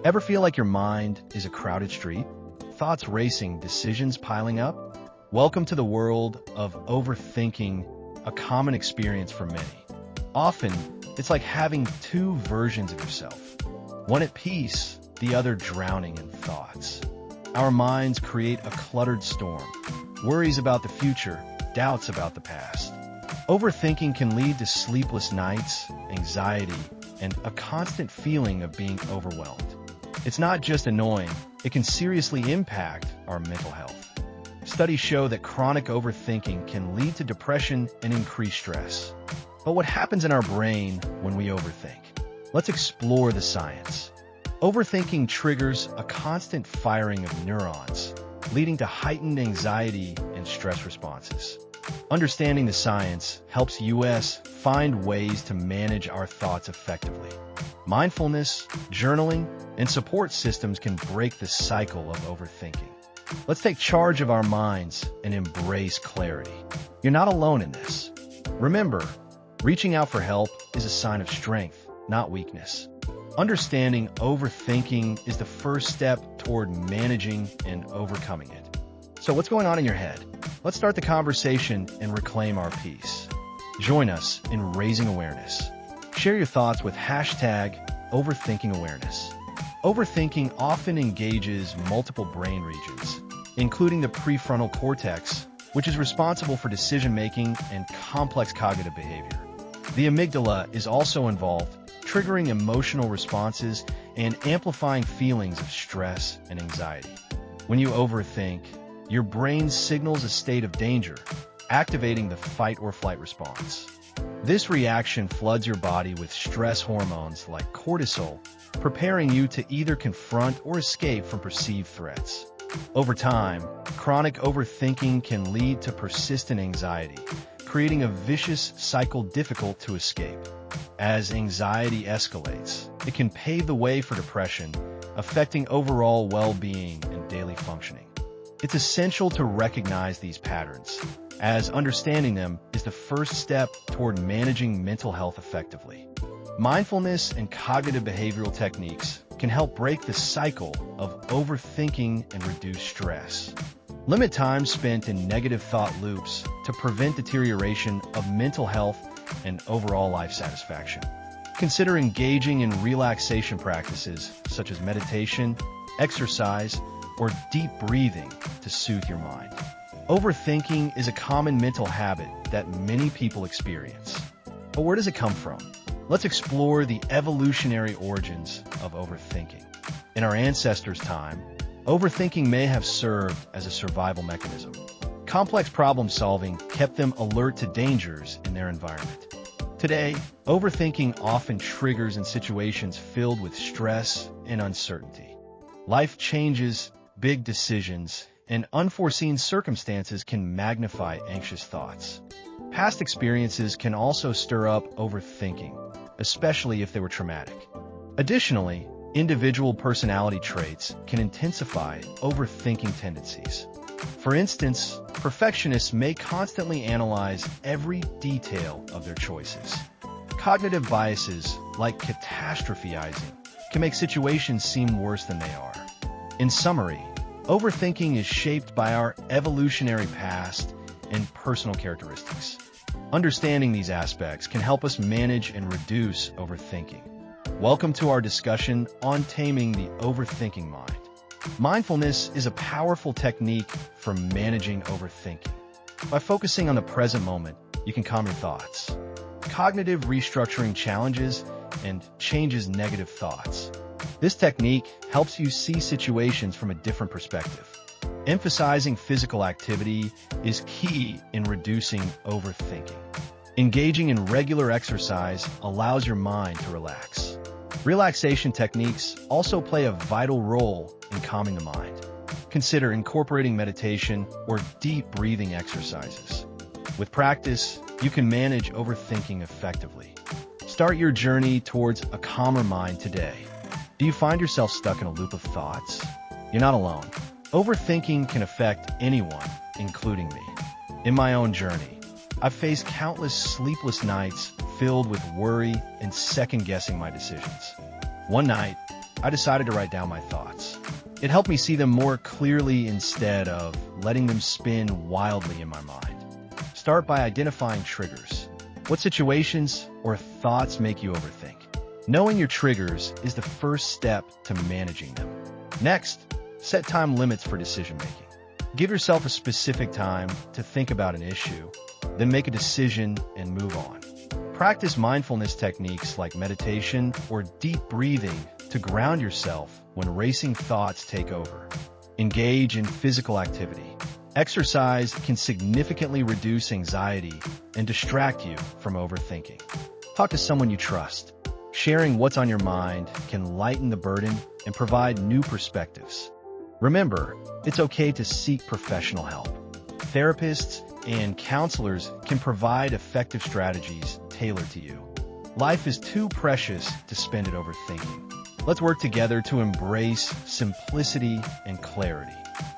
Ever feel like your mind is a crowded street? Thoughts racing, decisions piling up? Welcome to the world of overthinking, a common experience for many. Often, it's like having two versions of yourself. One at peace, the other drowning in thoughts. Our minds create a cluttered storm. Worries about the future, doubts about the past. Overthinking can lead to sleepless nights, anxiety, and a constant feeling of being overwhelmed. It's not just annoying, it can seriously impact our mental health. Studies show that chronic overthinking can lead to depression and increased stress. But what happens in our brain when we overthink? Let's explore the science. Overthinking triggers a constant firing of neurons, leading to heightened anxiety and stress responses. Understanding the science helps us find ways to manage our thoughts effectively. Mindfulness, journaling, and support systems can break the cycle of overthinking. Let's take charge of our minds and embrace clarity. You're not alone in this. Remember, reaching out for help is a sign of strength, not weakness. Understanding overthinking is the first step toward managing and overcoming it. So what's going on in your head? Let's start the conversation and reclaim our peace. Join us in raising awareness. Share your thoughts with #OverthinkingAwareness. Overthinking often engages multiple brain regions, including the prefrontal cortex, which is responsible for decision-making and complex cognitive behavior. The amygdala is also involved, triggering emotional responses and amplifying feelings of stress and anxiety. When you overthink, your brain signals a state of danger, activating the fight or flight response. This reaction floods your body with stress hormones like cortisol, preparing you to either confront or escape from perceived threats. Over time, chronic overthinking can lead to persistent anxiety, creating a vicious cycle difficult to escape. As anxiety escalates, it can pave the way for depression, affecting overall well-being and daily functioning. It's essential to recognize these patterns, as understanding them is the first step toward managing mental health effectively. Mindfulness and cognitive behavioral techniques can help break the cycle of overthinking and reduce stress. Limit time spent in negative thought loops to prevent deterioration of mental health and overall life satisfaction. Consider engaging in relaxation practices such as meditation, exercise, or deep breathing to soothe your mind. Overthinking is a common mental habit that many people experience. But where does it come from? Let's explore the evolutionary origins of overthinking. In our ancestors' time, overthinking may have served as a survival mechanism. Complex problem-solving kept them alert to dangers in their environment. Today, overthinking often triggers in situations filled with stress and uncertainty. Life changes, big decisions, and unforeseen circumstances can magnify anxious thoughts. Past experiences can also stir up overthinking, especially if they were traumatic. Additionally, individual personality traits can intensify overthinking tendencies. For instance, perfectionists may constantly analyze every detail of their choices. Cognitive biases, like catastrophizing, can make situations seem worse than they are. In summary, overthinking is shaped by our evolutionary past and personal characteristics. Understanding these aspects can help us manage and reduce overthinking. Welcome to our discussion on taming the overthinking mind. Mindfulness is a powerful technique for managing overthinking. By focusing on the present moment, you can calm your thoughts. Cognitive restructuring challenges and changes negative thoughts. This technique helps you see situations from a different perspective. Emphasizing physical activity is key in reducing overthinking. Engaging in regular exercise allows your mind to relax. Relaxation techniques also play a vital role in calming the mind. Consider incorporating meditation or deep breathing exercises. With practice, you can manage overthinking effectively. Start your journey towards a calmer mind today. Do you find yourself stuck in a loop of thoughts? You're not alone. Overthinking can affect anyone, including me. In my own journey, I've faced countless sleepless nights filled with worry and second-guessing my decisions. One night, I decided to write down my thoughts. It helped me see them more clearly instead of letting them spin wildly in my mind. Start by identifying triggers. What situations or thoughts make you overthink? Knowing your triggers is the first step to managing them. Next, set time limits for decision-making. Give yourself a specific time to think about an issue, then make a decision and move on. Practice mindfulness techniques like meditation or deep breathing to ground yourself when racing thoughts take over. Engage in physical activity. Exercise can significantly reduce anxiety and distract you from overthinking. Talk to someone you trust. Sharing what's on your mind can lighten the burden and provide new perspectives. Remember, it's okay to seek professional help. Therapists and counselors can provide effective strategies tailored to you. Life is too precious to spend it overthinking. Let's work together to embrace simplicity and clarity.